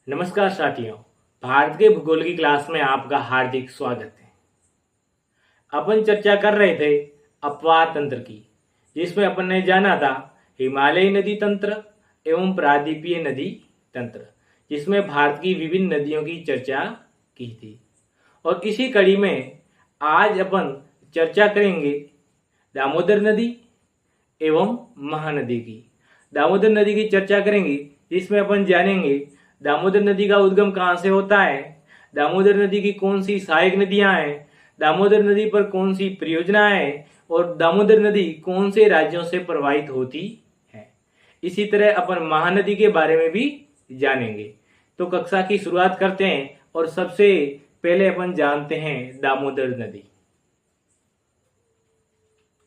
नमस्कार साथियों। भारत के भूगोल की क्लास में आपका हार्दिक स्वागत है। अपन चर्चा कर रहे थे अपवार तंत्र की, जिसमें अपन ने जाना था हिमालयी नदी तंत्र एवं प्रायद्वीपीय नदी तंत्र, जिसमें भारत की विभिन्न नदियों की चर्चा की थी। और इसी कड़ी में आज अपन चर्चा करेंगे दामोदर नदी एवं महानदी की। दामोदर नदी की चर्चा करेंगे, जिसमें अपन जानेंगे दामोदर नदी का उद्गम कहाँ से होता है, दामोदर नदी की कौन सी सहायक नदियां हैं, दामोदर नदी पर कौन सी परियोजना है और दामोदर नदी कौन से राज्यों से प्रवाहित होती है। इसी तरह अपन महानदी के बारे में भी जानेंगे। तो कक्षा की शुरुआत करते हैं और सबसे पहले अपन जानते हैं दामोदर नदी।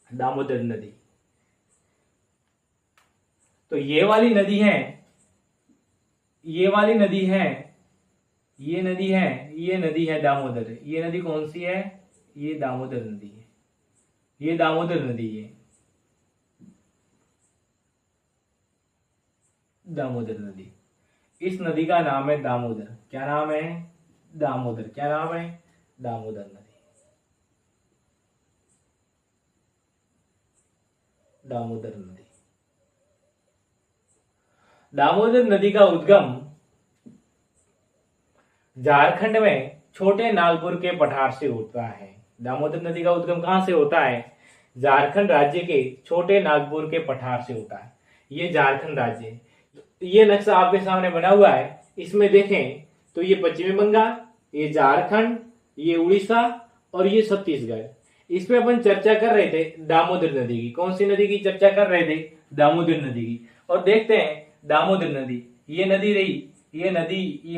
दामोदर नदी तो ये वाली नदी है, ये वाली नदी है, ये नदी है, ये नदी है दामोदर। ये नदी कौन सी है? ये दामोदर नदी है। ये दामोदर नदी है, दामोदर नदी। इस नदी का नाम है दामोदर। क्या नाम है? दामोदर। क्या नाम है? दामोदर नदी। दामोदर नदी। दामोदर नदी का उद्गम झारखंड में छोटे नागपुर के पठार से होता है। दामोदर नदी का उद्गम कहां से होता है? झारखंड राज्य के छोटे नागपुर के पठार से होता है। ये झारखंड राज्य है। ये नक्शा आपके सामने बना हुआ है। इसमें देखें तो ये पश्चिमी बंगाल, ये झारखंड, ये उड़ीसा और ये छत्तीसगढ़। इसमें अपन चर्चा कर रहे थे दामोदर नदी की। कौन सी नदी की चर्चा कर रहे थे? दामोदर नदी की। और देखते हैं दामोदर नदी, ये नदी रही, ये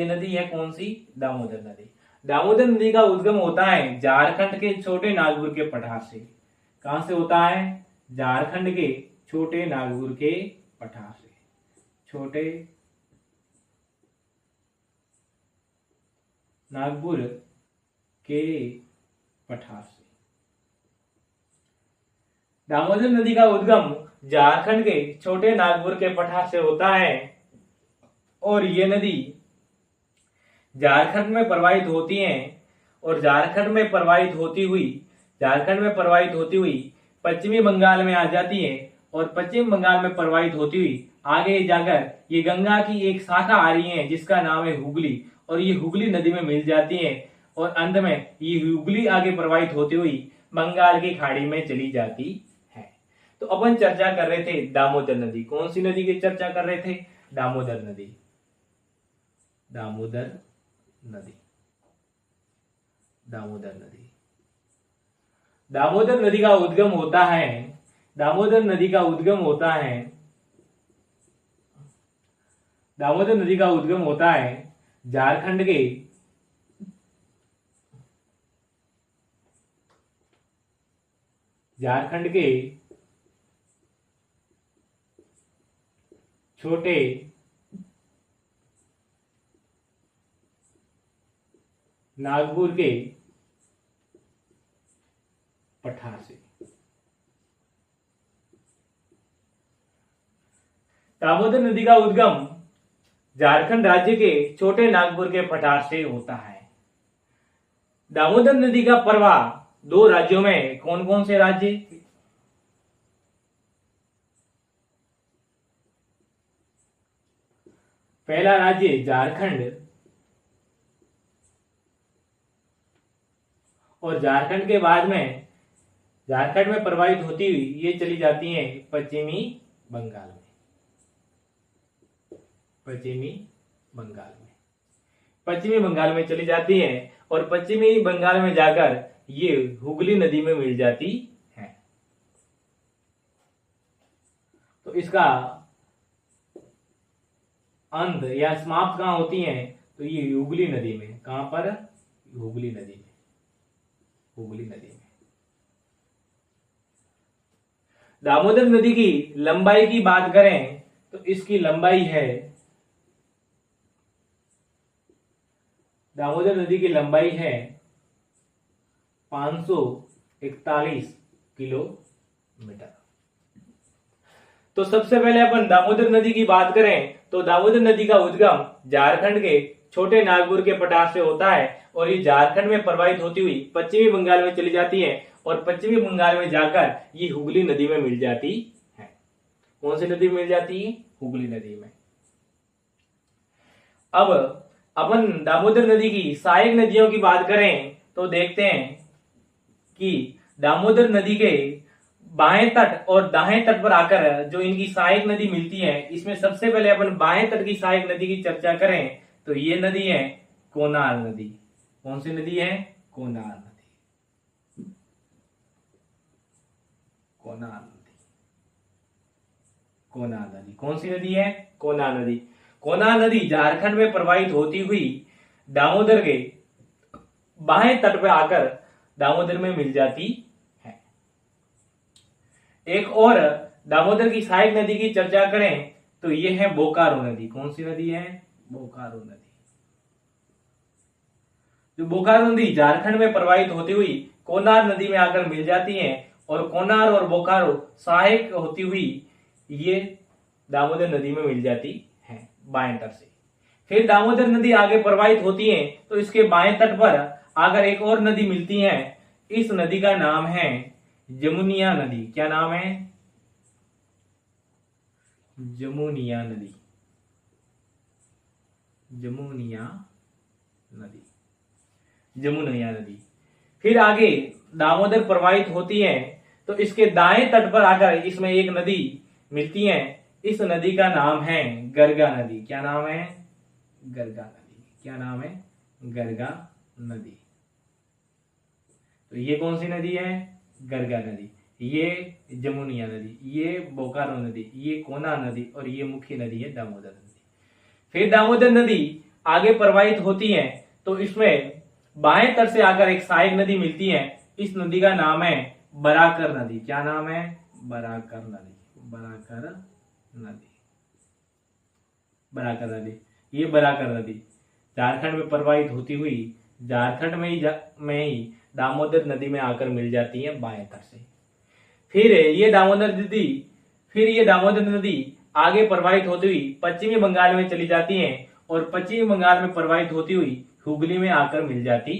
नदी है कौन सी? दामोदर नदी। दामोदर नदी का उद्गम होता है झारखंड के छोटे नागपुर के पठार से। कहां से होता है? झारखंड के छोटे नागपुर के पठार से। छोटे नागपुर के पठार से दामोदर नदी का उद्गम झारखंड के छोटे नागपुर के पठार से होता है और ये नदी झारखंड में प्रवाहित होती है और झारखंड में प्रवाहित होती हुई पश्चिमी बंगाल में आ जाती है और पश्चिम बंगाल में प्रवाहित होती हुई आगे जाकर ये गंगा की एक शाखा आ रही है जिसका नाम है हुगली, और ये हुगली नदी में मिल जाती है और अंत में ये हुगली आगे प्रवाहित होती हुई बंगाल की खाड़ी में चली जाती है। तो अपन चर्चा कर रहे थे दामोदर नदी। कौन सी नदी की चर्चा कर रहे थे? दामोदर नदी। दामोदर नदी। दामोदर नदी। दामोदर नदी का उद्गम होता है, दामोदर नदी का उद्गम होता है, दामोदर नदी का उद्गम होता है झारखंड के छोटे नागपुर के पठार से। दामोदर नदी का उद्गम झारखंड राज्य के छोटे नागपुर के पठार से होता है। दामोदर नदी का प्रवाह दो राज्यों में कौन कौन से राज्य? पहला राज्य झारखंड, और झारखंड के बाद में झारखंड में प्रवाहित होती हुई ये चली जाती हैं पश्चिमी बंगाल में। पश्चिमी बंगाल में चली जाती है और पश्चिमी बंगाल में जाकर ये हुगली नदी में मिल जाती है। तो इसका अंत या समाप्त कहां होती है? तो ये हुगली नदी में। कहां पर? हुगली नदी में। हुगली नदी में। दामोदर नदी की लंबाई की बात करें तो इसकी लंबाई है, दामोदर नदी की लंबाई है 541 किलोमीटर। तो सबसे पहले अपन दामोदर नदी की बात करें तो दामोदर नदी का उद्गम झारखंड के छोटे नागपुर के पठार से होता है और ये झारखंड में प्रवाहित होती हुई पश्चिमी बंगाल में चली जाती है और पश्चिमी बंगाल में जाकर ये हुगली नदी में मिल जाती है। कौन सी नदी में मिल जाती है? हुगली नदी में। अब अपन दामोदर नदी की सहायक नदियों की बात करें तो देखते हैं कि दामोदर नदी के बाएं तट और दाएं तट पर आकर जो इनकी सहायक नदी मिलती है, इसमें सबसे पहले अपन बाएं तट की सहायक नदी की चर्चा करें तो ये नदी है कोनार नदी। कौन सी नदी है? कोनार नदी। कोनार नदी। कोनार नदी कौन सी नदी है? कोनार नदी। कोनार नदी झारखंड में प्रवाहित होती हुई दामोदर के बाएं तट पर आकर दामोदर में मिल जाती है। एक और दामोदर की सहायक नदी की चर्चा करें तो यह है बोकारो नदी। कौन सी नदी है? बोकारो नदी। जो बोकारो नदी झारखंड में प्रवाहित होती हुई कोनार नदी में आकर मिल जाती है और कोनार और बोकारो सहायक होती हुई ये दामोदर नदी में मिल जाती है बाएं तट से। फिर दामोदर नदी आगे प्रवाहित होती है तो इसके बाएं तट पर आकर एक और नदी मिलती है। इस नदी का नाम है जमुनिया नदी। क्या नाम है? जमुनिया नदी। जमुनिया नदी। जमुनिया नदी। फिर आगे दामोदर प्रवाहित होती है तो इसके दाएं तट पर आकर इसमें एक नदी मिलती है। इस नदी का नाम है गरगा नदी। क्या नाम है? गरगा नदी। क्या नाम है? गरगा नदी। तो ये कौन सी नदी है? गरगा नदी। ये जमुनिया नदी, ये बोकारो नदी, ये कोना नदी और ये मुख्य नदी है दामोदर नदी। फिर दामोदर नदी आगे प्रवाहित होती है तो इसमें बाएं तट से आकर एक सहायक नदी मिलती है। इस नदी का नाम है बराकर नदी। क्या नाम है? बराकर नदी। बराकर नदी। बराकर नदी। ये बराकर नदी झारखंड में प्रवाहित होती हुई झारखंड में ही दामोदर नदी में आकर मिल जाती है बाएं तट से। फिर ये दामोदर नदी आगे प्रवाहित होती हुई पश्चिमी बंगाल में चली जाती है और पश्चिमी बंगाल में प्रवाहित होती हुई हुगली में आकर मिल जाती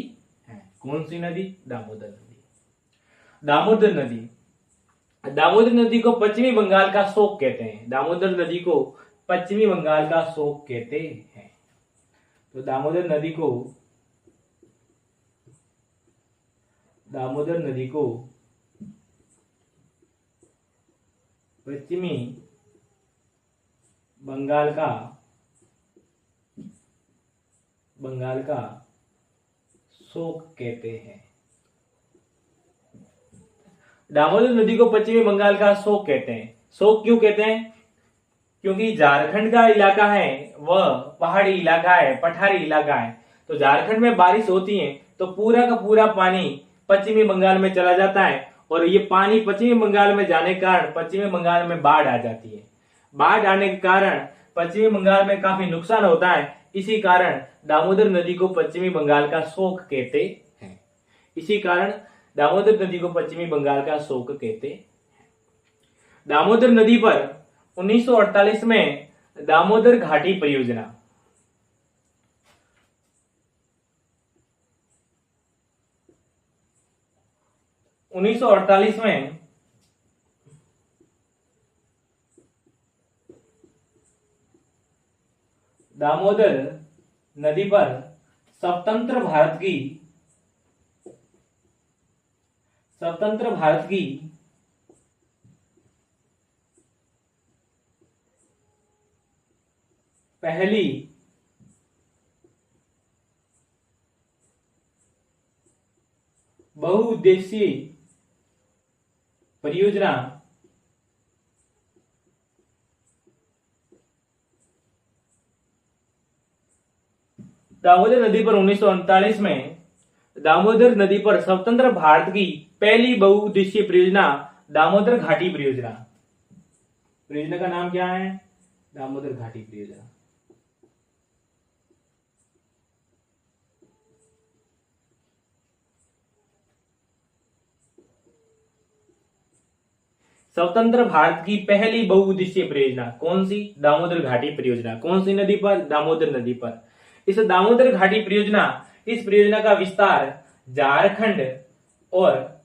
है। कौन सी नदी? दामोदर नदी। दामोदर नदी। दामोदर नदी को पश्चिमी बंगाल का शोक कहते हैं। दामोदर नदी को पश्चिमी बंगाल का शोक कहते हैं। तो दामोदर नदी को पश्चिमी बंगाल का शोक कहते हैं। दामोदर नदी को पश्चिमी बंगाल का शोक कहते हैं। शोक क्यों कहते हैं? क्योंकि झारखंड का इलाका है वह पहाड़ी इलाका है, पठारी इलाका है। तो झारखंड में बारिश होती है तो पूरा का पूरा पानी पश्चिमी बंगाल में चला जाता है और ये पानी पश्चिमी बंगाल में जाने के कारण पश्चिमी बंगाल में बाढ़ आ जाती है। बाढ़ आने के कारण पश्चिमी बंगाल में काफी नुकसान होता है। इसी कारण दामोदर नदी को पश्चिमी बंगाल का शोक कहते हैं। इसी कारण दामोदर नदी को पश्चिमी बंगाल का शोक कहते हैं। दामोदर नदी पर 1948 में दामोदर घाटी परियोजना 1948 में दामोदर नदी पर स्वतंत्र भारत की पहली बहुउद्देशीय परियोजना दामोदर नदी पर 1939 में दामोदर नदी पर स्वतंत्र भारत की पहली बहुउद्देशीय परियोजना दामोदर घाटी परियोजना। परियोजना का नाम क्या है? दामोदर घाटी परियोजना। स्वतंत्र भारत की पहली बहुउद्देशीय परियोजना कौन सी? दामोदर घाटी परियोजना। कौन सी नदी पर? दामोदर नदी पर। इस दामोदर घाटी परियोजना, इस परियोजना का विस्तार झारखंड और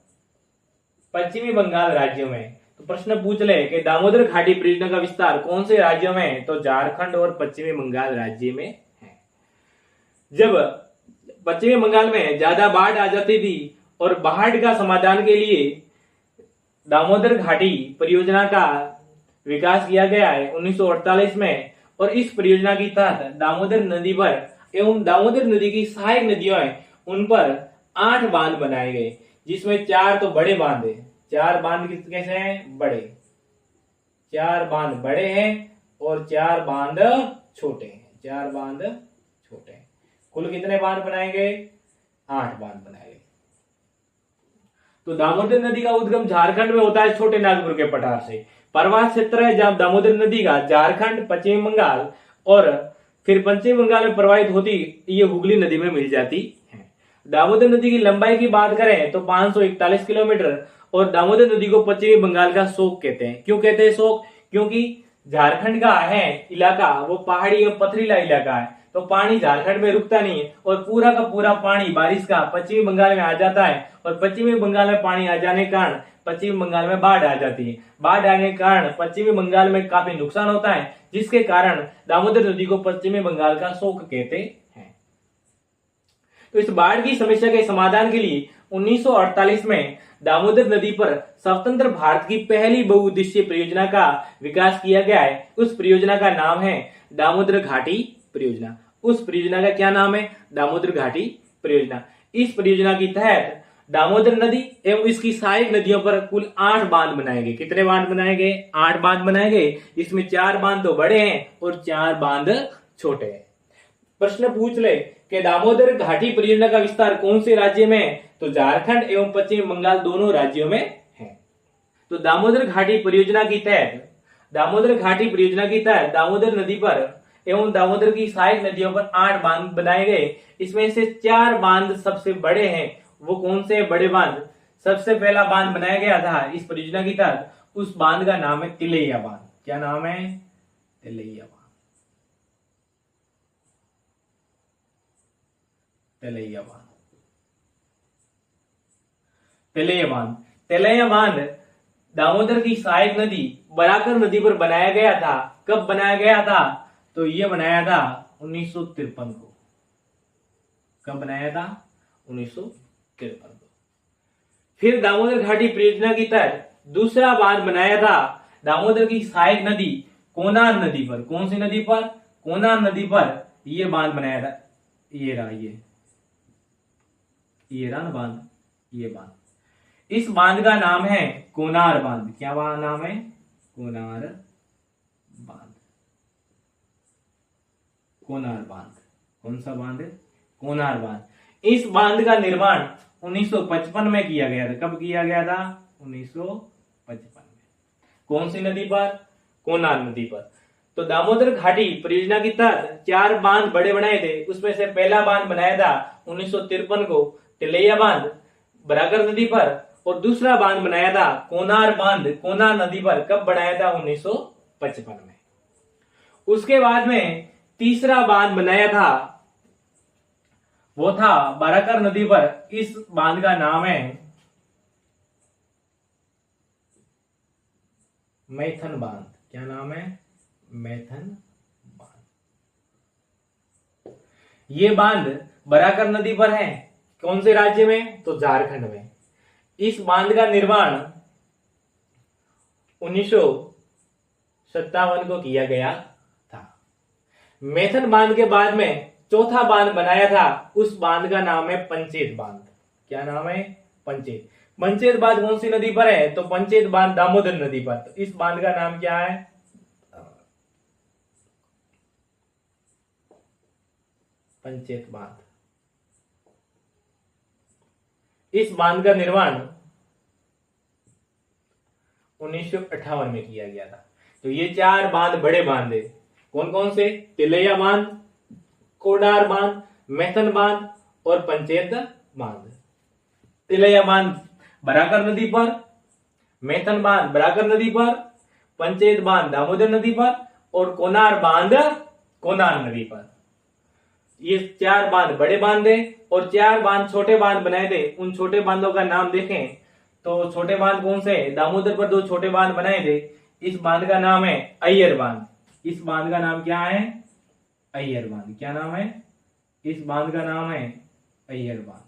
पश्चिमी बंगाल राज्यों में। तो प्रश्न पूछ ले कि दामोदर घाटी परियोजना का विस्तार कौन से राज्यों में? तो झारखंड और पश्चिमी बंगाल राज्य में है। जब पश्चिमी बंगाल में ज्यादा बाढ़ आ जाती थी और बाढ़ का समाधान के लिए दामोदर घाटी परियोजना का विकास किया गया है 1948 में। और इस परियोजना के तहत दामोदर नदी पर एवं दामोदर नदी की सहायक नदियों हैं उन पर 8 बांध बनाए गए, जिसमें 4 तो बड़े बांध है। 4 बांध कैसे हैं? बड़े। 4 बांध बड़े हैं और 4 बांध छोटे हैं। 4 बांध छोटे हैं। कुल कितने बांध बनाए गए? 8 बांध बनाए गए। तो दामोदर नदी का उद्गम झारखंड में होता है छोटे नागपुर के पठार से। प्रवास क्षेत्र है जहां दामोदर नदी का झारखंड, पश्चिम बंगाल और फिर पश्चिम बंगाल में प्रवाहित होती ये हुगली नदी में मिल जाती है। दामोदर नदी की लंबाई की बात करें तो 541 किलोमीटर और दामोदर नदी को पश्चिमी बंगाल का शोक कहते हैं। क्यों कहते हैं शोक? क्योंकि झारखंड का है इलाका वो पहाड़ी एवं पथरीला इलाका है, तो पानी झारखंड में रुकता नहीं है और पूरा का पूरा पानी बारिश का पश्चिमी बंगाल में आ जाता है और पश्चिमी बंगाल में पानी आ जाने के कारण पश्चिमी बंगाल में बाढ़ आ जाती है। बाढ़ आने के कारण पश्चिमी बंगाल में काफी नुकसान होता है, जिसके कारण दामोदर नदी को पश्चिमी बंगाल का शोक कहते हैं। तो इस बाढ़ की समस्या के समाधान के लिए 1948 में दामोदर नदी पर स्वतंत्र भारत की पहली बहुउद्देशीय परियोजना का विकास किया गया है। उस परियोजना का नाम है दामोदर घाटी परियोजना। उस परियोजना का क्या नाम है? दामोदर घाटी परियोजना। इस परियोजना के तहत दामोदर नदी एवं इसकी सहायक नदियों पर कुल 8 बांध बनाए गए। कितने बांध बनाए गए? 8 बांध बनाए गए। इसमें 4 बांध तो बड़े हैं और 4 बांध छोटे हैं। प्रश्न पूछ ले कि दामोदर घाटी परियोजना का विस्तार कौन से राज्य में है? तो झारखंड एवं पश्चिम बंगाल दोनों राज्यों में है। तो दामोदर घाटी परियोजना के तहत दामोदर नदी पर एवं दामोदर की सहायक नदियों पर 8 बांध बनाए गए। इसमें से 4 बांध सबसे बड़े हैं। वो कौन से बड़े बांध? सबसे पहला बांध बनाया गया था इस परियोजना के तहत, उस बांध का नाम है तिलैया बांध। क्या नाम है? तिलैया बांध। तिलैया बांध। तिलैया बांध दामोदर की सहायक नदी बराकर नदी पर बनाया गया था। कब बनाया गया था? तो ये बनाया था 1953 को। कब बनाया था? 1953 को। फिर दामोदर घाटी परियोजना के तहत दूसरा बांध बनाया था दामोदर की सहायक नदी कोनार नदी पर। कौन सी नदी पर? कोनार नदी पर यह बांध बनाया था। ये रहा ना बांध, ये बांध। इस बांध का नाम है कोनार बांध। क्या नाम है? कोनार बांध। कोनार बांध। कौन सा बांध है? कोनार बांध। इस बांध का निर्माण 1955 में किया गया था। कब किया गया था? 1955 में। कौन सी नदी पर? कोनार नदी पर। तो दामोदर घाटी परियोजना के तहत 4 बांध बड़े बनाए थे। उसमें से पहला बांध बनाया था 1953 को तिलैया बांध बराकर नदी पर, और दूसरा बांध बनाया था कोनार बांध कोनार नदी पर। कब बनाया था? 1955 में। उसके बाद में तीसरा बांध बनाया था, वो था बराकर नदी पर। इस बांध का नाम है मैथन बांध। क्या नाम है? मैथन बांध। ये बांध बराकर नदी पर है। कौन से राज्य में? तो झारखंड में। इस बांध का निर्माण 1957 को किया गया था। मैथन बांध के बाद में चौथा बांध बनाया था, उस बांध का नाम है पंचेत बांध। क्या नाम है? पंचेत। पंचेत बांध कौन सी नदी पर है? तो पंचेत बांध दामोदर नदी पर। तो इस बांध का नाम क्या है? पंचेत बांध। इस बांध का निर्माण 1958 में किया गया था। तो ये 4 बांध बड़े बांध है। कौन कौन से? तिलैया बांध, कोनार बांध, मैथन बांध और पंचेत बांध। तिलैया बांध बराकर नदी पर, मैथन बांध बराकर नदी पर, पंचेत बांध दामोदर नदी पर और कोनार बांध कोनार नदी पर। ये 4 बांध बड़े बांध है और 4 बांध छोटे बांध बनाए थे। उन छोटे बांधों का नाम देखें तो छोटे बांध कौन से है? दामोदर पर 2 छोटे बांध बनाए थे। इस बांध का नाम है अय्यर बांध। इस बांध का नाम क्या है? अय्यर बांध। क्या नाम है? इस बांध का नाम है अय्यर बांध।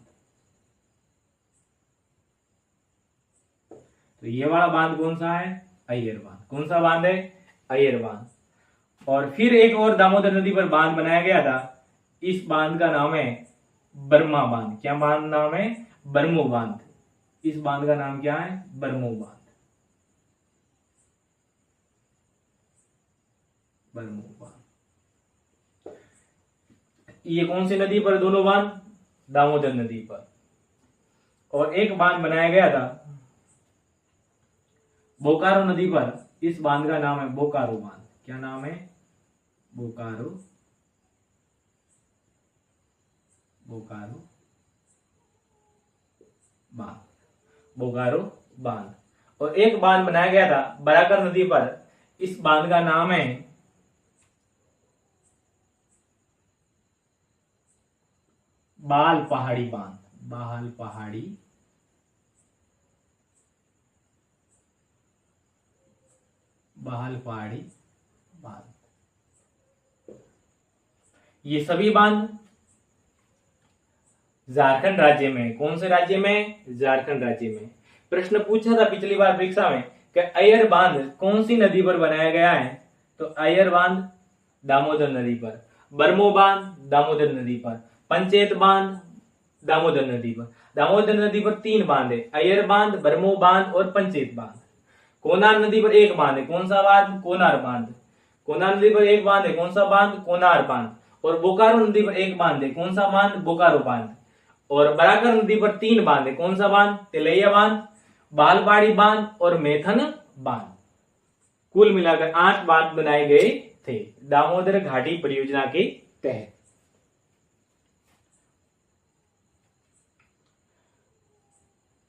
तो ये वाला बांध कौन सा है? अय्यर बांध। कौन सा बांध है? अय्यर बांध। और फिर एक और दामोदर नदी पर बांध बनाया गया था। इस बांध का नाम है बर्मा बांध। क्या बांध नाम है? बरमो बांध। इस बांध का नाम क्या है? बरमो बांध। बरमो बांध। ये कौन सी नदी पर दोनों बांध? दामोदर नदी पर। और एक बांध बनाया गया था बोकारो नदी पर। इस बांध का नाम है बोकारो बांध। क्या नाम है? बोकारो बोकारो बांध। बोकारो बांध। और एक बांध बनाया गया था बराकर नदी पर। इस बांध का नाम है बाल पहाड़ी बांध। बाल पहाड़ी बाल पहाड़ी बांध। ये सभी बांध झारखंड राज्य में। कौन से राज्य में? झारखंड राज्य में। प्रश्न पूछा था पिछली बार परीक्षा में कि अय्यर बांध कौन सी नदी पर बनाया गया है? तो अय्यर बांध दामोदर नदी पर, बरमो बांध दामोदर नदी पर, पंचेत बांध दामोदर नदी पर। दामोदर नदी पर 3 बांध है, अय्यर बांध, बरमो बांध और पंचेत बांध। कोनार नदी पर 1 बांध है। कौन सा बांध? कोनार बांध। कोनार नदी पर 1 बांध है। कौन सा बांध? कोनार बांध। और बोकारो नदी पर 1 बांध है। कौन सा बांध? बोकारो बांध। और बराकर नदी पर 3 बांध है। कौन सा बांध? तिलैया बांध, बालपाड़ी बांध और मैथन बांध। कुल मिलाकर 8 बांध बनाए गए थे दामोदर घाटी परियोजना के तहत।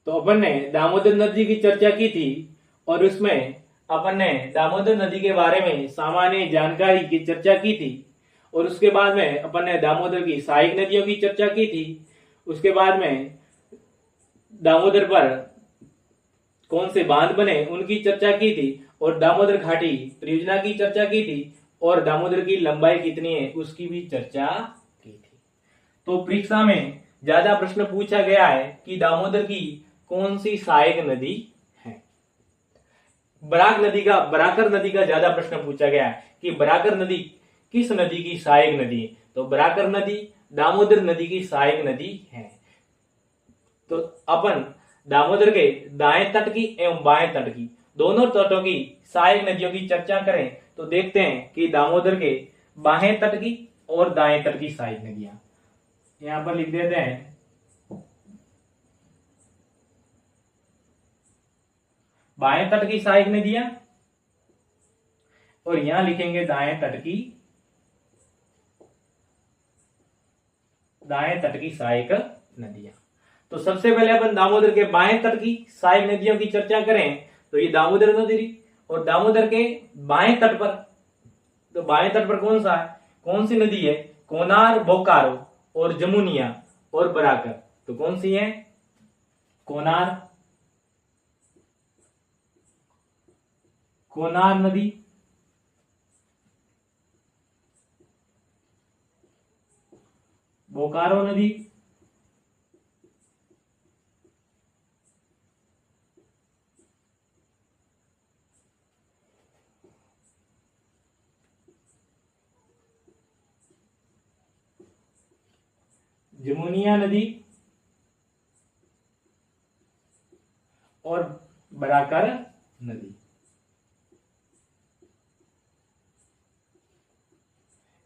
तो अपन ने दामोदर नदी की चर्चा की थी और उसमें अपन ने दामोदर नदी के बारे में सामान्य जानकारी की चर्चा की थी। और उसके बाद में अपन ने दामोदर की सहायक नदियों की चर्चा की थी। उसके बाद में दामोदर पर कौन से बांध बने उनकी चर्चा की थी और दामोदर घाटी परियोजना की चर्चा की थी और दामोदर की लंबाई कितनी है उसकी भी चर्चा की थी। तो परीक्षा में ज्यादा प्रश्न पूछा गया है कि दामोदर की कौन सी सहायक नदी है। बराकर नदी का ज्यादा प्रश्न पूछा गया है कि बराकर नदी किस नदी की सहायक नदी है। तो बराकर नदी दामोदर नदी की सहायक नदी है। तो अपन दामोदर के दाएं तट की एवं बाएं तट की दोनों तटों की सहायक नदियों की चर्चा करें तो देखते हैं कि दामोदर के बाएं तट की और दाएं तट की सहायक नदियां यहां पर लिख देते हैं। बाएं तट की सहायक नदियां और यहां लिखेंगे दाएं तट की सहायक नदियां। तो सबसे पहले अपन दामोदर के बाएं तट की सहायक नदियों की चर्चा करें तो ये दामोदर नदी और दामोदर के बाएं तट पर, तो बाएं तट पर कौन सा है? कौन सी नदी है? कोनार, बोकारो और जमुनिया और बराकर। तो कौन सी है? कोनार नदी, बोकारो नदी, जमुनिया नदी और बराकर नदी।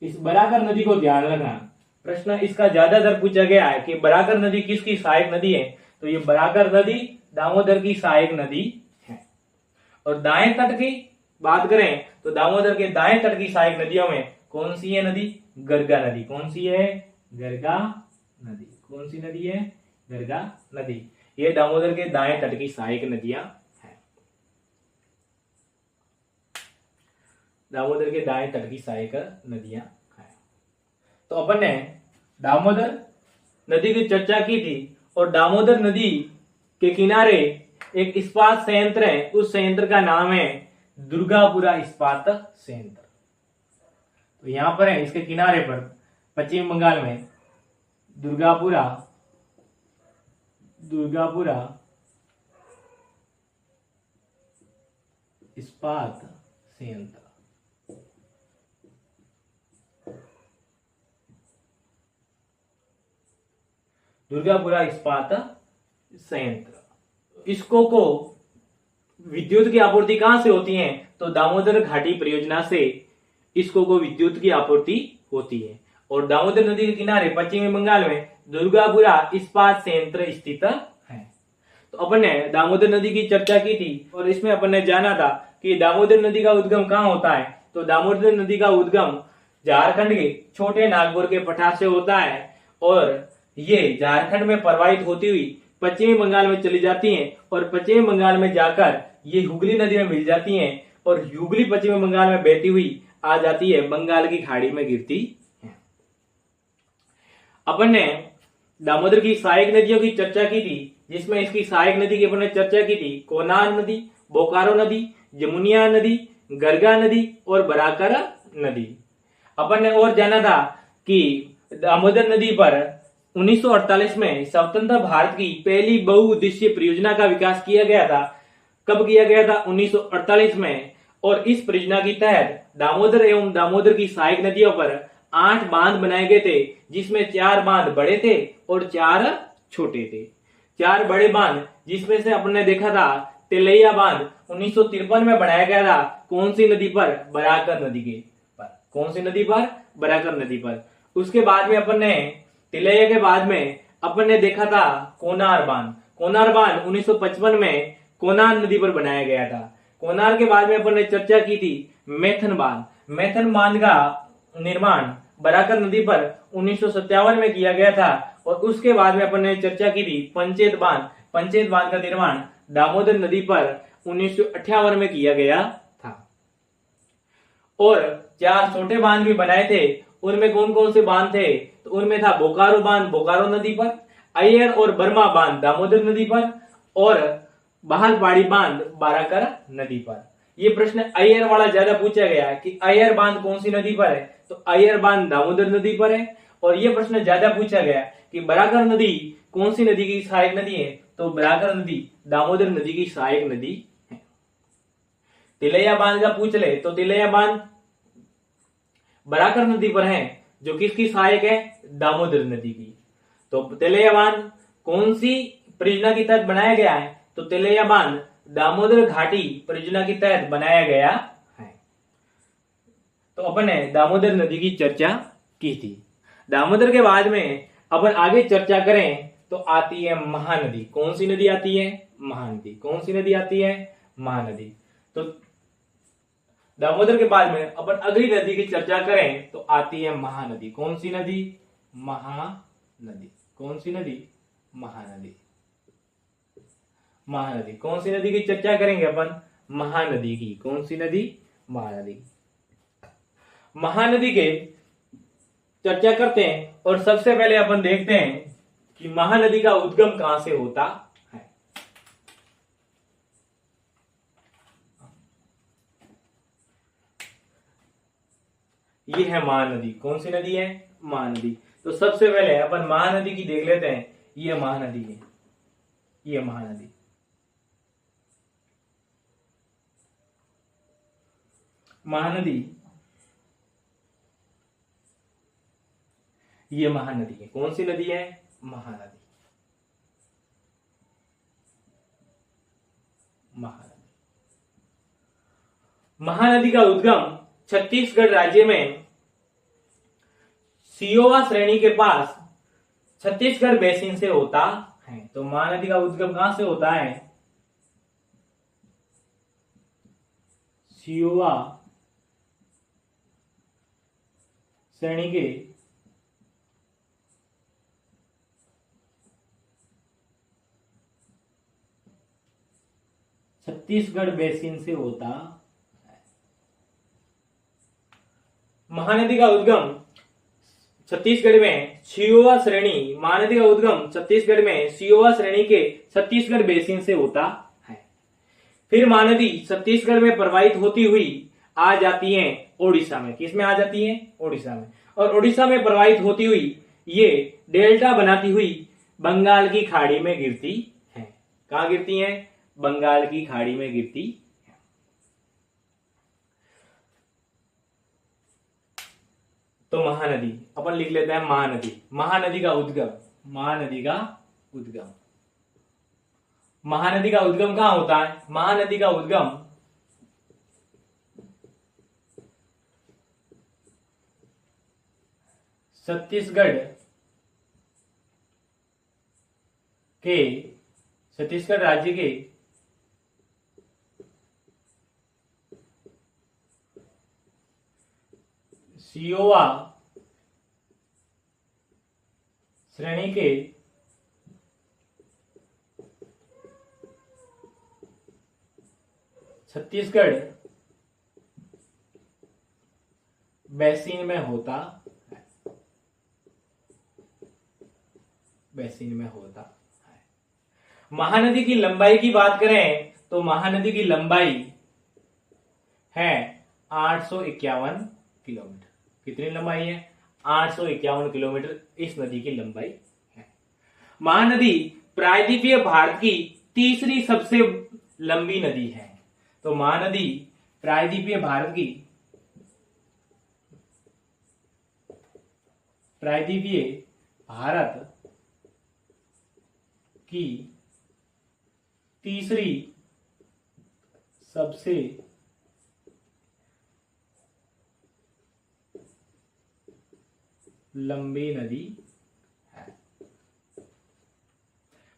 इस बराकर नदी को ध्यान रखना, प्रश्न इसका ज्यादातर पूछा गया है कि बराकर नदी किसकी सहायक नदी है। तो ये बराकर नदी दामोदर की सहायक नदी है। और दाएं तट की बात करें तो दामोदर के दाएं तट की सहायक नदियों में कौन सी है नदी? गरगा नदी। कौन सी है? गरगा नदी। कौन सी नदी है? गरगा नदी। ये दामोदर के दाएं तट की सहायक नदियां हैं। दामोदर के दाएं तट की सहायक नदियां हैं। तो अपन ने दामोदर नदी की चर्चा की थी और दामोदर नदी के किनारे एक इस्पात संयंत्र है, उस संयंत्र का नाम है दुर्गापुरा इस्पात संयंत्र। तो यहां पर है इसके किनारे पर पश्चिम बंगाल में दुर्गापुरा इस्पात संयंत्र। दुर्गापुरा इस्पात संयंत्र, इसको को विद्युत की आपूर्ति कहां से होती है? तो दामोदर घाटी परियोजना से इसको को विद्युत की आपूर्ति होती है। और दामोदर नदी के किनारे पश्चिमी बंगाल में दुर्गापुरा इस्पात संयंत्र स्थित है। तो अपन ने दामोदर नदी की चर्चा की थी और इसमें अपन ने जाना था कि दामोदर नदी का उद्गम कहाँ होता है। तो दामोदर नदी का उद्गम झारखंड के छोटे नागपुर के पठार से होता है और ये झारखंड में प्रवाहित होती हुई पश्चिमी बंगाल में चली जाती हैं और पश्चिमी बंगाल में जाकर ये हुगली नदी में मिल जाती हैं और हुगली पश्चिमी बंगाल में बहती हुई आ जाती है, बंगाल की खाड़ी में गिरती है। अपन ने दामोदर की सहायक नदियों की चर्चा की थी, जिसमें इसकी सहायक नदी की अपन ने चर्चा की थी कोनार नदी, बोकारो नदी, जमुनिया नदी, गरगा नदी और बराकर नदी। अपन ने और जाना था कि दामोदर नदी पर 1948 में स्वतंत्र भारत की पहली बहुउद्देशीय परियोजना का विकास किया गया था। कब किया गया था? 1948 में। और इस परियोजना के तहत दामोदर एवं दामोदर की सहायक नदियों पर 8 बांध बनाए गए थे, जिसमें 4 बांध बड़े थे और 4 छोटे थे। 4 बड़े बांध जिसमें से अपन ने देखा था तिलैया बांध 1953 में बनाया गया था। कौन सी नदी पर? बराकर नदी के पर। कौन सी नदी पर? बराकर नदी पर। उसके बाद में अपन ने तिलैया के बाद में अपन ने देखा था कोनार बांध। कोनार बांध 1955 में कोनार नदी पर बनाया गया था। कोनार के बाद में अपन ने चर्चा की थी मैथन बांध। मैथन बांध का निर्माण बराकर नदी पर 1957 में किया गया था। और उसके बाद में अपन ने चर्चा की थी पंचेत बांध। पंचेत बांध का निर्माण दामोदर नदी पर 1958 में किया गया था। और 4 छोटे बांध भी बनाए थे। उनमें कौन कौन से बांध थे? तो उनमें था बोकारो बांध बोकारो नदी पर, अय्यर और बर्मा बांध दामोदर नदी पर और बहालपाड़ी बांध बाराकर नदी पर। ये प्रश्न अय्यर वाला ज्यादा पूछा गया है कि अय्यर बांध कौन सी नदी पर है? तो अय्यर बांध दामोदर नदी पर है। और ये प्रश्न ज्यादा पूछा गया कि बराकर नदी कौन सी नदी की सहायक नदी है? तो बराकर नदी दामोदर नदी की सहायक नदी है। तिलैया बांध का पूछ ले तो तिलैया बांध बराकर नदी पर है, जो किसकी सहायक है? दामोदर नदी की। तो तिलैया बांध कौन सी परियोजना के तहत बनाया गया है? तो तिलैया बांध दामोदर घाटी परियोजना के तहत बनाया गया है। तो अपन ने दामोदर नदी की चर्चा की थी। दामोदर के बाद में अपन आगे चर्चा करें तो आती है महानदी। कौन सी नदी आती है? महानदी। कौन सी नदी आती है? महानदी। तो दामोदर के बाद में अपन अगली नदी की चर्चा करें तो आती है महानदी। कौन सी नदी? महानदी। कौन सी नदी? महानदी। महानदी। कौन सी नदी की चर्चा करेंगे अपन? महानदी की। कौन सी नदी? महानदी। महानदी के चर्चा करते हैं और सबसे पहले अपन देखते हैं कि महानदी का उद्गम कहां से होता है। ये है महानदी। कौन सी नदी है? महानदी। तो सबसे पहले अपन महानदी की देख लेते हैं। ये महानदी है। ये महानदी। महानदी ये महानदी है। कौन सी नदी है? महानदी। महानदी। महानदी का उद्गम छत्तीसगढ़ राज्य में सियोवा श्रेणी के पास छत्तीसगढ़ बेसिन से होता है। तो महानदी का उद्गम कहां से होता है? सियोवा श्रेणी के छत्तीसगढ़ बेसिन से होता है। महानदी का उद्गम छत्तीसगढ़ में सियोवा श्रेणी, महानदी का उद्गम छत्तीसगढ़ में सियोवा श्रेणी के छत्तीसगढ़ बेसिन से होता है। फिर महानदी छत्तीसगढ़ में प्रवाहित होती हुई आ जाती है ओडिशा में। किसमें आ जाती है? ओडिशा में। और ओडिशा में प्रवाहित होती हुई ये डेल्टा बनाती हुई बंगाल की खाड़ी में गिरती है। कहां गिरती है? बंगाल की खाड़ी में गिरती है। तो महानदी अपन लिख लेते हैं महानदी। महानदी का उद्गम, महानदी का उद्गम, महानदी का उद्गम कहां होता है? महानदी का उद्गम छत्तीसगढ़ के, छत्तीसगढ़ राज्य के सियोवा श्रेणी के छत्तीसगढ़ बेसिन में होता है, बेसिन में होता है। महानदी की लंबाई की बात करें तो महानदी की लंबाई है 851 किलोमीटर। कितनी लंबाई है? 851 किलोमीटर इस नदी की लंबाई है। महानदी प्रायद्वीपीय भारत की तीसरी सबसे लंबी नदी है। तो महानदी प्रायद्वीपीय भारत की, प्रायद्वीपीय भारत की तीसरी सबसे लंबी नदी है।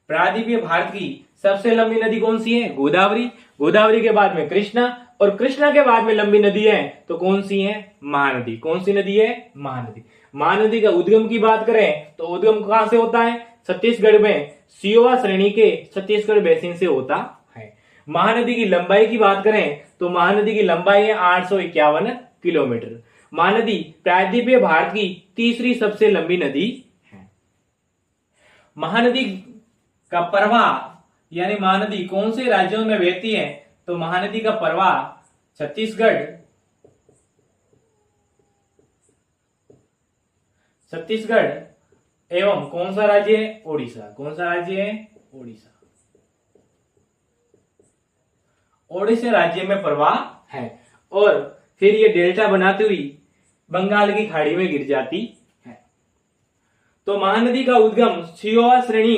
प्रायद्वीपीय भारत की सबसे लंबी नदी कौन सी है? गोदावरी। गोदावरी के बाद में कृष्णा, और कृष्णा के बाद में लंबी नदी है तो कौन सी है? महानदी। कौन सी नदी है? महानदी। महानदी का उद्गम की बात करें तो उद्गम कहां से होता है? छत्तीसगढ़ में सियोवा श्रेणी के छत्तीसगढ़ बेसिन से होता है। महानदी की लंबाई की बात करें तो महानदी की लंबाई है 851 किलोमीटर। महानदी प्रायद्वीपीय भारत की तीसरी सबसे लंबी नदी है। महानदी का प्रवाह यानी महानदी कौन से राज्यों में बहती है? तो महानदी का प्रवाह छत्तीसगढ़, छत्तीसगढ़ एवं कौन सा राज्य है? ओडिशा। कौन सा राज्य है? ओडिशा। ओडिशा राज्य में प्रवाह है और फिर ये डेल्टा बनाती हुई बंगाल की खाड़ी में गिर जाती है। तो महानदी का उद्गम सियोवा श्रेणी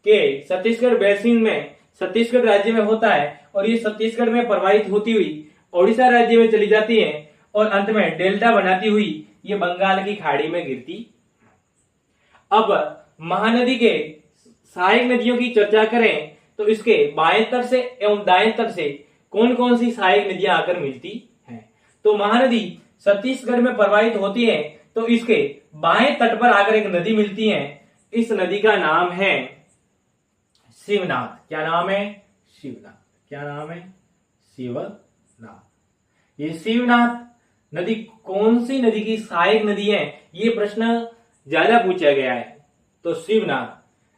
के छत्तीसगढ़ बेसिन में छत्तीसगढ़ राज्य में होता है और ये छत्तीसगढ़ में प्रवाहित होती हुई ओडिशा राज्य में चली जाती है और अंत में डेल्टा बनाती हुई ये बंगाल की खाड़ी में गिरती। अब महानदी के सहायक नदियों की चर्चा करें तो इसके बाएं तट से एवं दाएं तट से कौन कौन सी सहायक नदियां आकर मिलती हैं? तो महानदी छत्तीसगढ़ में प्रवाहित होती है तो इसके बाएं तट पर आकर एक नदी मिलती है। इस नदी का नाम है शिवनाथ। क्या नाम है? शिवनाथ। क्या नाम है? शिवनाथ। ये शिवनाथ नदी कौन सी नदी की सहायक नदी है? ये प्रश्न ज्यादा पूछा गया है। तो शिवनाथ,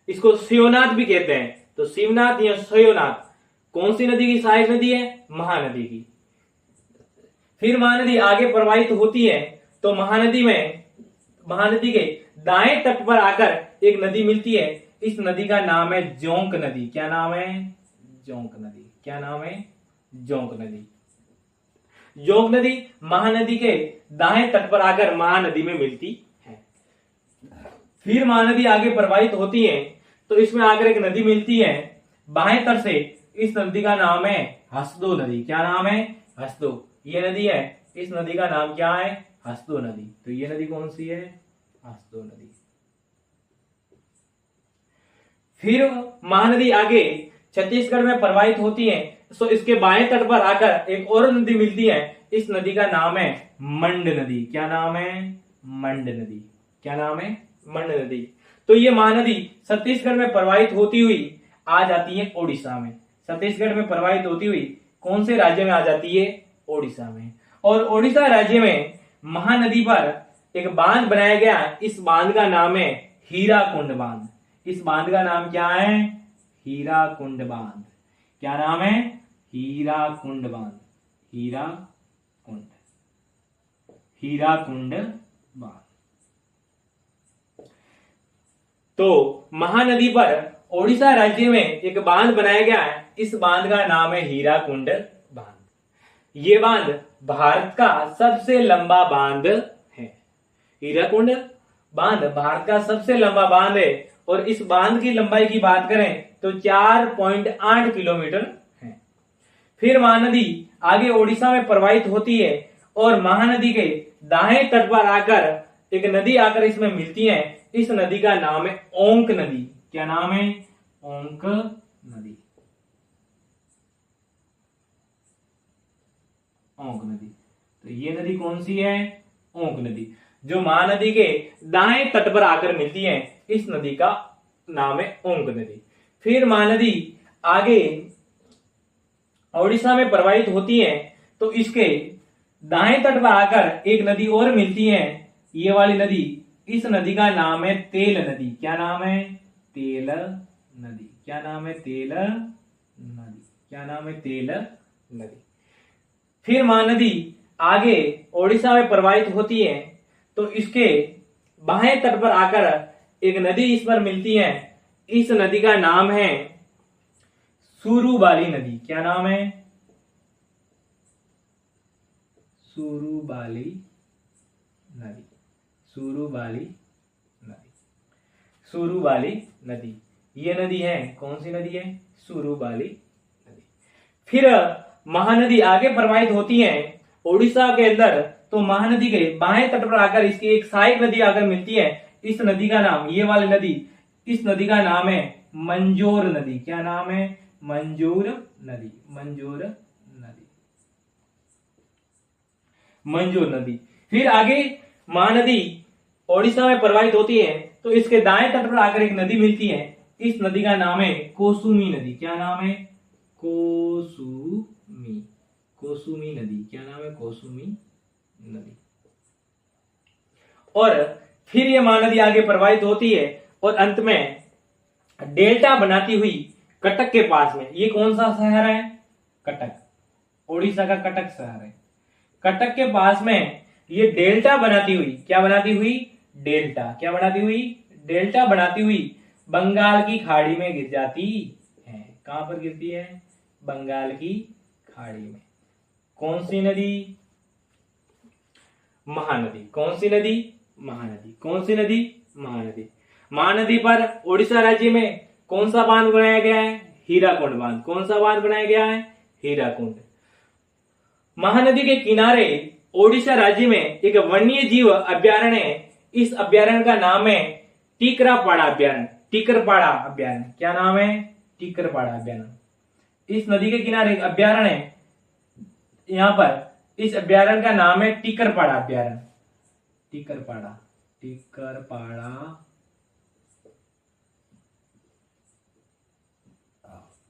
इसको शिवनाथ भी कहते हैं। तो शिवनाथ या शिवनाथ कौन सी नदी की सहायक नदी है? महानदी की। फिर महानदी आगे प्रवाहित होती है तो महानदी के दाएं तट पर आकर एक नदी मिलती है। इस नदी का नाम है जोंक नदी। क्या नाम है? जोंक नदी। क्या नाम है? जोंक नदी। जोंक नदी महानदी के दाएं तट पर आकर महानदी में मिलती है। फिर महानदी आगे प्रवाहित होती है तो इसमें आकर एक नदी मिलती है बाएं तट से। इस नदी का नाम है हसदो नदी। क्या नाम है? हसदो। ये नदी है, इस नदी का नाम क्या है? हसदो नदी। तो ये नदी कौन सी है? हसदो नदी। फिर महानदी आगे छत्तीसगढ़ में प्रवाहित होती है तो इसके बाएं तट पर आकर एक और नदी मिलती है। इस नदी का नाम है मंड नदी। क्या नाम है? मंड नदी। क्या नाम है? मंड नदी। तो ये महानदी छत्तीसगढ़ में प्रवाहित होती हुई आ जाती है ओडिशा में। छत्तीसगढ़ में प्रवाहित होती हुई कौन से राज्य में आ जाती है? ओडिशा में। और ओडिशा राज्य में महानदी पर एक बांध बनाया गया है। इस बांध का नाम है हीराकुंड बांध। इस बांध का नाम क्या है? हीराकुंड बांध। क्या नाम है? हीराकुंड बांध। हीराकुंड, हीराकुंड बांध। तो महानदी पर ओडिशा राज्य में एक बांध बनाया गया है। इस बांध का नाम है हीराकुंड बांध। ये बांध भारत का सबसे लंबा बांध है। हीराकुंड बांध भारत का सबसे लंबा बांध है और इस बांध की लंबाई की बात करें तो 4.8 किलोमीटर है। फिर महानदी आगे ओडिशा में प्रवाहित होती है और महानदी के दाएं तट पर आकर एक नदी आकर इसमें मिलती है। इस नदी का नाम है ओंक नदी। क्या नाम है? ओंक नदी। ओंक नदी। तो ये नदी कौन सी है? ओंक नदी, जो महानदी के दाएं तट पर आकर मिलती है। इस नदी का नाम है ओंक नदी। फिर महानदी आगे ओडिशा में प्रवाहित होती है तो इसके दाएं तट पर आकर एक नदी और मिलती है, ये वाली नदी। इस नदी का नाम है तेल नदी। क्या नाम है? तेल नदी। क्या नाम है? तेल नदी। क्या नाम है? तेल नदी। फिर महानदी आगे ओडिशा में प्रवाहित होती है तो इसके बाएं तट पर आकर एक नदी इस पर मिलती है। इस नदी का नाम है सुरुबाली नदी। क्या नाम है? सुरुबाली नदी। सुरुबाली नदी। सुरुबाली नदी, ये नदी है। कौन सी नदी है? सुरुबाली नदी। फिर महानदी आगे प्रवाहित होती है ओडिशा के अंदर तो महानदी के बाएं तट पर आकर इसकी एक सहायक नदी आकर मिलती है। इस नदी का नाम, ये वाली नदी, इस नदी का नाम है मंजोर नदी। क्या नाम है? मंजोर नदी। मंजोर नदी। मंजोर नदी। फिर आगे महानदी ओडिशा में प्रवाहित होती है तो इसके दाएं तट पर आकर एक नदी मिलती है। इस नदी का नाम है कोसुमी नदी। क्या नाम है? कोसुमी। कोसुमी नदी। क्या नाम है? कोसुमी नदी। और फिर ये महानदी आगे प्रवाहित होती है और अंत में डेल्टा बनाती हुई कटक के पास में, ये कौन सा शहर है? कटक। ओडिशा का कटक शहर है। कटक के पास में ये डेल्टा बनाती हुई, क्या बनाती हुई? डेल्टा। क्या बनाती हुई? डेल्टा बनाती हुई बंगाल की खाड़ी में गिर जाती है। कहां पर गिरती है? बंगाल की खाड़ी में। कौन सी नदी? महानदी। कौन सी नदी? महानदी। कौन सी नदी? महानदी। महानदी पर ओडिशा राज्य में कौन सा बांध बनाया गया है? हीराकुंड बांध। कौन सा बांध बनाया गया है? हीराकुंड। महानदी के किनारे ओडिशा राज्य में एक वन्य जीव अभ्यारण्य है। इस अभ्यारण्य का नाम है टीकरापाड़ा अभ्यारण्य। टीकरपाड़ा अभ्यारण्य। क्या नाम है? टीकरपाड़ा अभ्यारण्य। इस नदी के किनारे एक अभ्यारण्य है। यहां पर इस अभ्यारण्य का नाम है टीकरपाड़ा अभ्यारण्य। टीकरपाड़ा। टीकरपाड़ा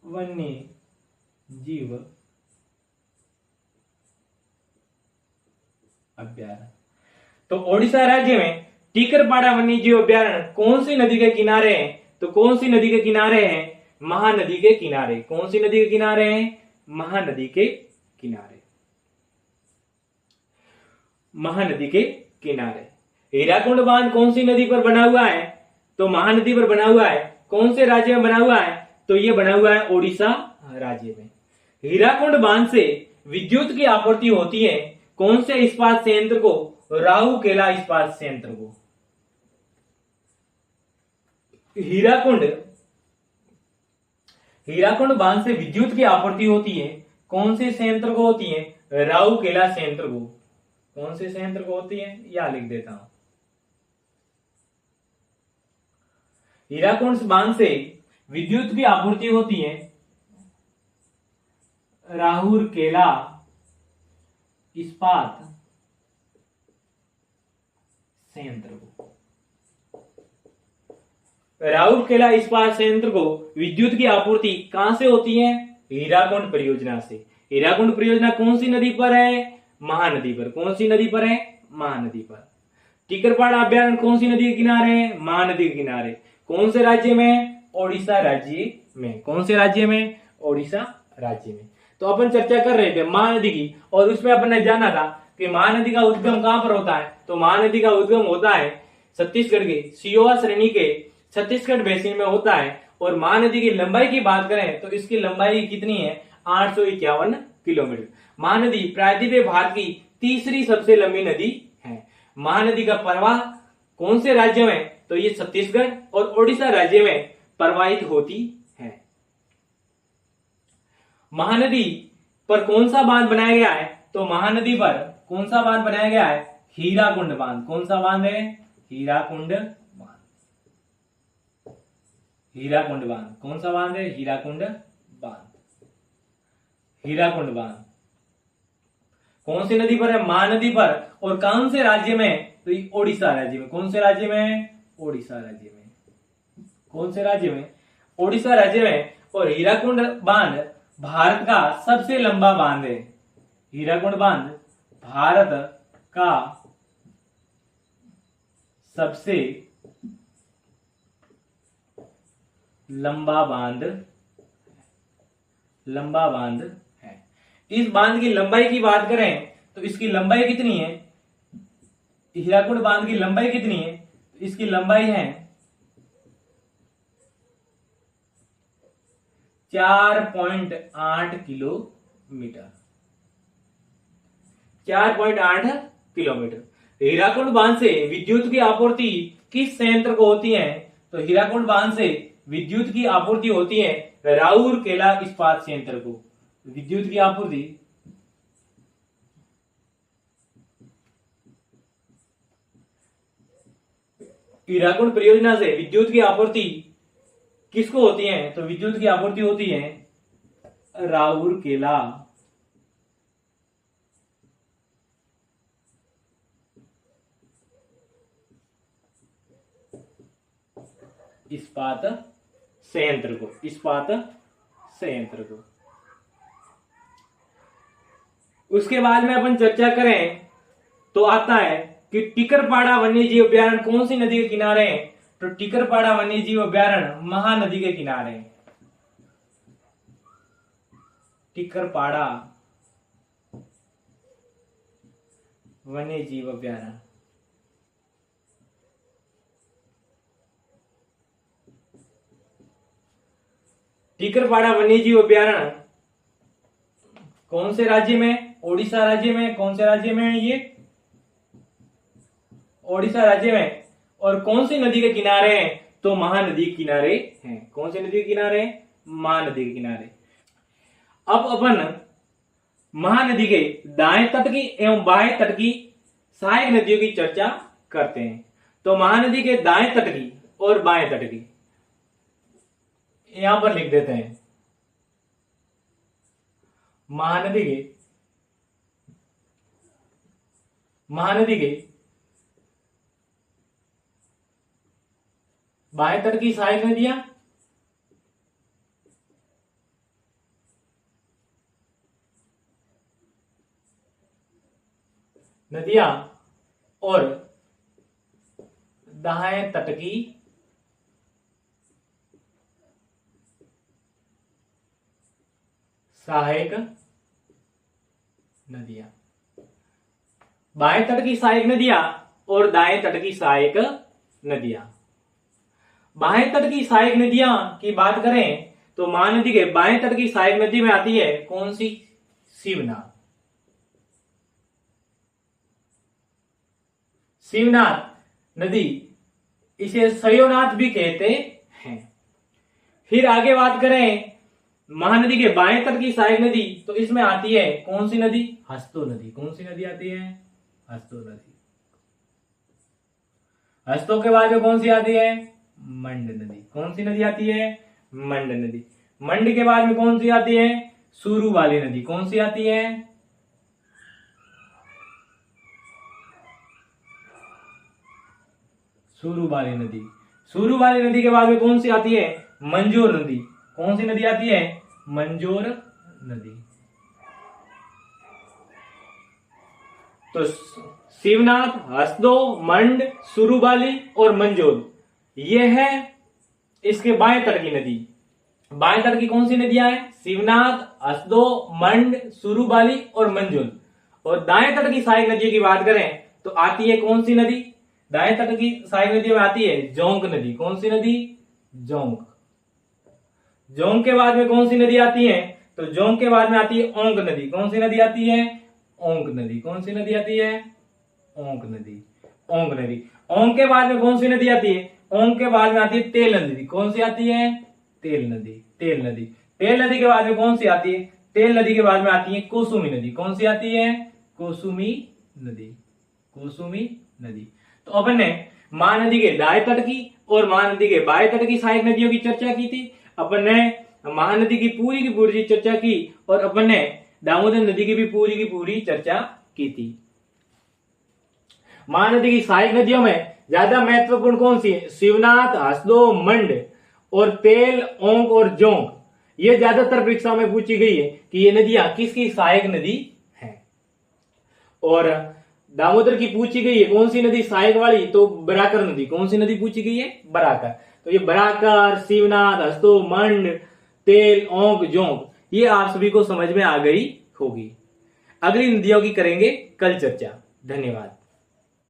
वन्य जीव अभ्यारण्य। तो ओडिशा राज्य में टीकरपाड़ा वन्य जीव अभ्यारण्य कौन सी नदी के किनारे है? तो कौन सी नदी के किनारे है? महानदी के किनारे। कौन सी नदी के किनारे है? महानदी के किनारे। महानदी के किनारे। हीराकुंड बांध कौन सी नदी पर बना हुआ है? तो महानदी पर बना हुआ है। कौन से राज्य में बना हुआ है? तो ये बना हुआ है ओडिशा राज्य में। हीराकुंड बांध से विद्युत की आपूर्ति होती है कौन से इस्पात संयंत्र को? राउरकेला इस्पात संयंत्र को। हीराकुंड बांध से विद्युत की आपूर्ति होती है कौन से संयंत्र को होती है? राउरकेला संयंत्र को। कौन से संयंत्र को होती है? यह लिख देता हूं। हीराकुंड बांध से विद्युत की आपूर्ति होती है राउरकेला इस्पात संयंत्र को। राउरकेला इस्पात संयंत्र को विद्युत की आपूर्ति कहां से होती है? हीराकुंड परियोजना से। हीराकुंड परियोजना कौन सी नदी पर है? महानदी पर। कौन सी नदी पर है? महानदी पर। टिकरपाड़ा अभ्यारण्य कौन सी नदी के किनारे है? महानदी के किनारे। कौन से राज्य में? ओडिशा राज्य में। कौन से राज्य में? ओडिशा राज्य में। तो अपन चर्चा कर रहे थे महानदी की, और उसमें अपन ने जाना था कि महानदी का उद्गम कहां पर होता है। तो महानदी का उद्गम होता है छत्तीसगढ़ के सियोवा श्रेणी के छत्तीसगढ़ बेसिन में होता है। और महानदी की लंबाई की बात करें तो इसकी लंबाई कितनी है? 851 किलोमीटर। महानदी प्रायद्वीपीय भारत की तीसरी सबसे लंबी नदी है। महानदी का प्रवाह कौन से राज्य में? तो ये छत्तीसगढ़ और ओडिशा राज्य में प्रवाहित होती है। महानदी पर कौन सा बांध बनाया गया है? तो महानदी पर कौन सा बांध बनाया गया है? हीराकुंड बांध। कौन सा बांध है? हीराकुंड बांध। हीराकुंड बांध। कौन सा बांध है? हीराकुंड बांध। हीराकुंड बांध कौन सी नदी पर है? महानदी पर। और कौन से राज्य में? तो ये ओडिशा राज्य में। कौन से राज्य में? ओडिशा राज्य में। कौन से राज्य में? ओडिशा राज्य में। और हीराकुंड बांध भारत का सबसे लंबा बांध है। हीराकुंड बांध भारत का सबसे लंबा बांध है। इस बांध की लंबाई की बात करें तो इसकी लंबाई कितनी है? हीराकुंड बांध की लंबाई कितनी है? इसकी लंबाई है 4.8 किलोमीटर। 4.8 किलोमीटर। हीराकुंड बांध से विद्युत की आपूर्ति किस संयंत्र को होती है? तो हीराकुंड बांध से विद्युत की आपूर्ति होती है राउरकेला इस्पात संयंत्र को। विद्युत की आपूर्ति हीराकुंड परियोजना से विद्युत की आपूर्ति किसको होती है? तो विद्युत की आपूर्ति होती है राउरकेला इस्पात संयंत्र को। इस्पात संयंत्र को। उसके बाद में अपन चर्चा करें तो आता है कि टिकरपाड़ा वन्यजीव अभ्यारण्य कौन सी नदी के किनारे है? तो टिकरपाड़ा वन्यजीव अभ्यारण्य महानदी के किनारे है। टिकरपाड़ा वन्यजीव अभ्यारण्य टिकरपाड़ा वन्यजीव अभ्यारण्य कौन से राज्य में? ओडिशा राज्य में। कौन से राज्य में है ये? ओडिशा राज्य में। और कौन सी नदी के किनारे हैं? तो महानदी के किनारे हैं। कौन सी नदी के किनारे? महानदी के किनारे। अब अपन महानदी के दाएं तट की एवं बाएं तट की सहायक नदियों की चर्चा करते हैं। तो महानदी के दाएं तट की और बाएं तट की यहां पर लिख देते हैं। महानदी के बाएं तट की सहायक नदियां और दाएं तट की सहायक नदियां। बाएं तट की सहायक नदियां और दाएं तट की सहायक नदियां। बाएं तट की सहायक नदियां की बात करें तो महानदी के बाएं तट की सहायक नदी में आती है कौन सी? शिवनाथ। शिवनाथ नदी, इसे सयोनाथ भी कहते हैं। फिर आगे बात करें महानदी के बाएं तट की सहायक नदी तो इसमें आती है कौन सी नदी? हस्तो नदी। कौन सी नदी आती है? हस्तो नदी। हस्तो के बाद में कौन सी आती है? मंड नदी। कौन सी नदी आती है? मंड नदी। मंड के बाद में कौन सी आती है? सूरू वाली नदी। कौन सी आती है? सूरू वाली नदी। सूरू वाली नदी के बाद में कौन सी आती है? मंजोर नदी। कौन सी नदी आती है? मंजोर नदी। तो शिवनाथ, हसदो, मंड, सुरुबाली और मंजोल, ये है इसके बाएं तट की नदी। बाएं तट की कौन सी नदियां हैं? शिवनाथ, हसदो, मंड, सुरुबाली और मंजोल। और दाएं तट की सहायक नदियों की बात करें तो आती है कौन सी नदी? दाएं तट की सहायक नदियों में आती है जोंक नदी। कौन सी नदी? जोंक। जोंक के बाद में कौन सी नदी आती है? तो जोंक के बाद में आती है ओंक नदी। कौन सी नदी आती है? ओंक नदी। कौन सी नदी आती है? ओंक नदी। ओंक नदी। ओंक के बाद में कौन सी नदी आती है? ओंक के बाद में आती है तेल नदी। कौन सी आती है? तेल नदी। तेल नदी। तेल नदी के बाद में कौन सी आती है? तेल नदी के बाद में आती है कोसुमी नदी। कौन सी आती है? कोसुमी नदी। कोसुमी नदी। तो अपन ने महानदी के दाएं तट की और महानदी के बाएं तट की सहायक नदियों की चर्चा की थी। अपन ने महानदी की पूरी चर्चा की और अपन ने दामोदर नदी की भी पूरी चर्चा की थी। महानदी की सहायक नदियों में ज्यादा महत्वपूर्ण कौन सी है? शिवनाथ, हसदो, मंड और तेल, ओंक और जोंक। ये ज्यादातर परीक्षा में पूछी गई है कि ये नदियां किसकी सहायक नदी हैं। और दामोदर की पूछी गई है कौन सी नदी सहायक वाली? तो बराकर नदी। कौन सी नदी पूछी गई है? बराकर। तो ये बराकर, शिवनाथ, हसदो, मंड, तेल, ओंक, जोंक, ये आप सभी को समझ में आ गई होगी। अगली नदियों की करेंगे कल चर्चा। धन्यवाद।